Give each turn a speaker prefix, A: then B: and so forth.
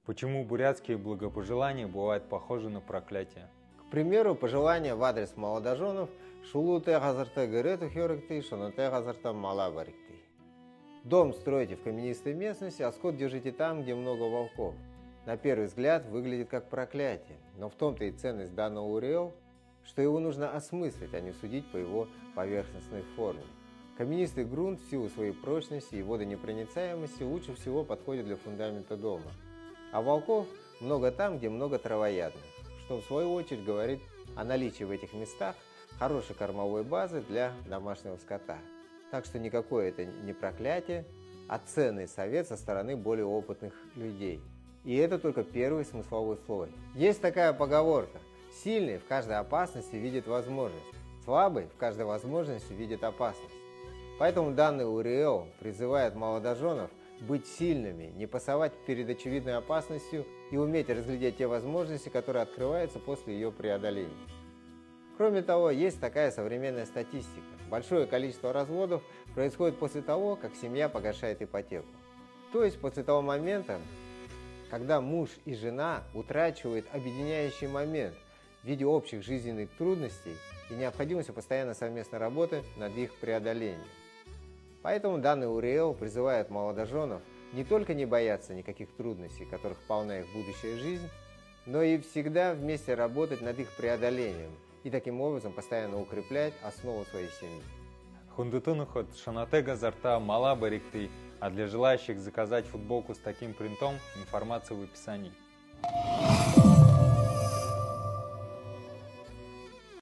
A: Почему бурятские благопожелания бывают похожи на проклятие?
B: К примеру, пожелания в адрес молодоженов «Шулуте газарта гырету хёрыкты, шонуте газарта мала барикты». Дом строите в каменистой местности, а скот держите там, где много волков. На первый взгляд выглядит как проклятие, но в том-то и ценность данного УРЛ, что его нужно осмыслить, а не судить по его поверхностной форме. Каменистый грунт в силу своей прочности и водонепроницаемости лучше всего подходит для фундамента дома. А волков много там, где много травоядных, что в свою очередь говорит о наличии в этих местах хорошей кормовой базы для домашнего скота. Так что никакое это не проклятие, а ценный совет со стороны более опытных людей. И это только первый смысловой слой. Есть такая поговорка: сильный в каждой опасности видит возможность, слабый в каждой возможности видит опасность. Поэтому данный УРЛ призывает молодоженов быть сильными, не пасовать перед очевидной опасностью и уметь разглядеть те возможности, которые открываются после ее преодоления. Кроме того, есть такая современная статистика. Большое количество разводов происходит после того, как семья погашает ипотеку. То есть после того момента, когда муж и жена утрачивают объединяющий момент в виде общих жизненных трудностей и необходимости постоянно совместной работы над их преодолением. Поэтому данный УРЛ призывает молодоженов не только не бояться никаких трудностей, которых полна их будущая жизнь, но и всегда вместе работать над их преодолением и таким образом постоянно укреплять основу своей семьи.
A: Хундутунухот шанате газарта мала барикты, а для желающих заказать футболку с таким принтом информация в описании.